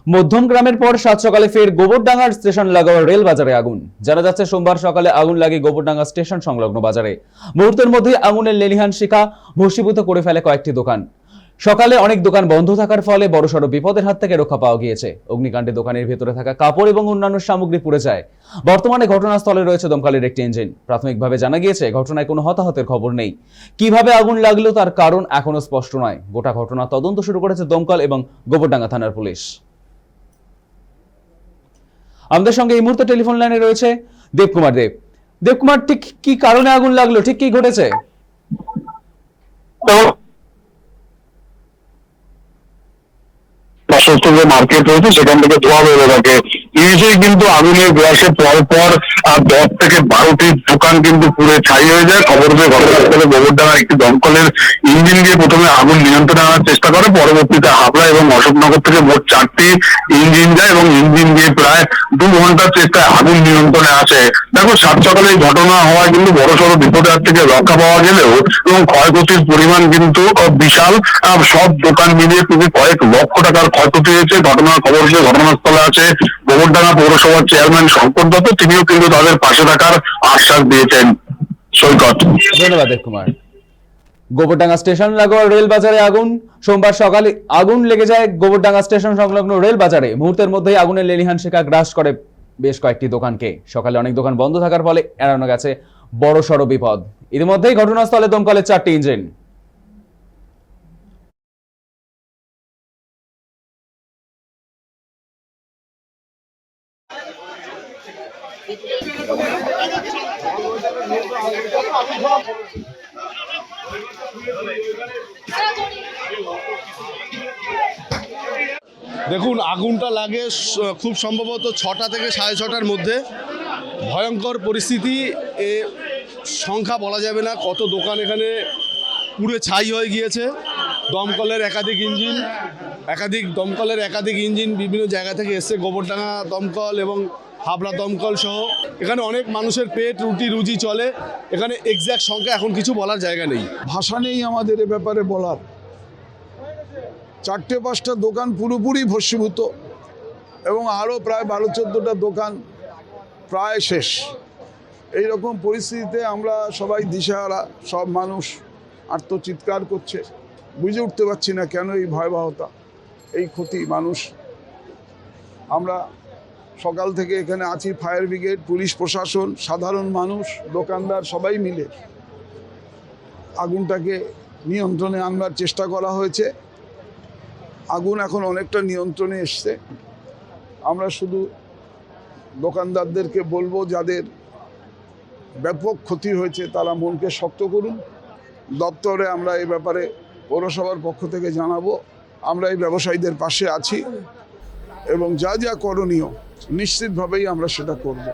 মধ্যম গ্রামের পর সাত সকালে ফের গোবরডাঙ্গার স্টেশন লাগোয়া রেল বাজারে আগুন। জানা যাচ্ছে সোমবার সকালে আগুন লাগে গোবরডাঙ্গা স্টেশন সংলগ্ন বাজারে। মুহূর্তের মধ্যে আগুনের লেলিহান শিখা ভস্মীভূত করে ফেলে কয়েকটি দোকান। সকালে অনেক দোকান বন্ধ থাকার ফলে বড়সড় বিপদের হাত থেকে রক্ষা পাওয়া গিয়েছে। অগ্নিকাণ্ডে দোকানের ভেতরে থাকা কাপড় এবং অন্যান্য সামগ্রী পুড়ে যায়। বর্তমানে ঘটনাস্থলে রয়েছে দমকলের একটি ইঞ্জিন। প্রাথমিকভাবে জানা গিয়েছে ঘটনায় কোনো হতাহতের খবর নেই। কিভাবে আগুন লাগলো তার কারণ এখনো স্পষ্ট নয়। গোটা ঘটনা তদন্ত শুরু করেছে দমকল এবং গোবরডাঙ্গা থানার পুলিশ। আমাদের সঙ্গে এই মুহূর্তে টেলিফোন লাইনে রয়েছে দেবকুমার দেব। দেবকুমার, ঠিক কি কারণে আগুন লাগলো, ঠিক কি ঘটেছে? পার্শ্বস্থ যে মার্কেট রয়েছে সেখান থেকে ধোয়া বেরোতে থাকে। নিজেই কিন্তু আগুনের গ্রাসে পর 10 থেকে 12টি দোকান কিন্তু পুড়ে ছাই হয়ে যায়। খবর পেয়ে ঘটনাস্থলে গোবরডাঙ্গার একটি দমকলের ইঞ্জিন দিয়ে প্রথমে আগুন নিয়ন্ত্রণে আনার চেষ্টা করে। পরবর্তীতে হাবড়া এবং অশোকনগর থেকে মোট 4টি ইঞ্জিন যায় এবং ইঞ্জিন দিয়ে প্রায় 2 ঘন্টার চেষ্টায় আগুন নিয়ন্ত্রণে আসে। দেখো, সাত সকালে এই ঘটনা হওয়ায় কিন্তু বড়সড় বিপদের হাত থেকে রক্ষা পাওয়া গেলেও এবং ক্ষয়ক্ষতির পরিমাণ কিন্তু বিশাল। সব দোকান মিলিয়ে কিন্তু কয়েক লক্ষ টাকার ক্ষয়ক্ষতি হয়েছে। ঘটনার খবর পেয়ে ঘটনাস্থলে আছে গোবরডাঙ্গা পৌরসভার চেয়ারম্যান শঙ্কর দত্ত। তিনিও কিন্তু তাদের পাশে থাকার আশ্বাস দিয়েছেন। সৈকত, ধন্যবাদ দেবকুমার। গোবরডাঙ্গা স্টেশন লাগোয়া রেল বাজারে আগুন। সোমবার সকালে আগুন লেগে যায় গোবরডাঙ্গা স্টেশন সংলগ্ন রেল বাজারে। মুহূর্তের মধ্যেই আগুনের লেলিহান শিখা গ্রাস করে বেশ কয়েকটি দোকানকে। সকালে অনেক দোকান বন্ধ থাকার ফলে এড়ানো গেছে বড়সড় বিপদ। ইতিমধ্যেই ঘটনাস্থলে দমকলের 4টি ইঞ্জিন। দেখুন, আগুনটা লাগে খুব সম্ভবত 6টা থেকে 6:30টার মধ্যে। ভয়ঙ্কর পরিস্থিতি, এ সংখ্যা বলা যাবে না কত দোকান এখানে পুড়ে ছাই হয়ে গিয়েছে। দমকলের একাধিক ইঞ্জিন বিভিন্ন জায়গা থেকে এসছে, গোবরডাঙ্গা দমকল এবং হাবড়া দমকল সহ। এখানে অনেক মানুষের পেট রুজি চলে। এখানে এক্স্যাক্ট সংখ্যা এখন কিছু বলার জায়গা নেই। ভাষা নেই আমাদের এ ব্যাপারে বলার। 4-5টা দোকান পুরোপুরি ভস্মীভূত এবং আরও প্রায় 12-14টা দোকান প্রায় শেষ। এই রকম পরিস্থিতিতে আমরা সবাই দিশেহারা, সব মানুষ আর্তচিৎকার করছে। বুঝে উঠতে পারছি না কেন এই ভয়াবহতা, এই ক্ষতি মানুষ। আমরা সকাল থেকে এখানে আছি, ফায়ার ব্রিগেড, পুলিশ প্রশাসন, সাধারণ মানুষ, দোকানদার সবাই মিলে আগুনটাকে নিয়ন্ত্রণে আনবার চেষ্টা করা হয়েছে। আগুন এখন অনেকটা নিয়ন্ত্রণে এসছে। আমরা শুধু দোকানদারদেরকে বলবো, যাদের ব্যাপক ক্ষতি হয়েছে তারা মনকে শক্ত করুন। দপ্তরে আমরা এই ব্যাপারে পৌরসভার পক্ষ থেকে জানাবো। আমরা এই ব্যবসায়ীদের পাশে আছি এবং যা যা করণীয় নিশ্চিতভাবেই আমরা সেটা করব।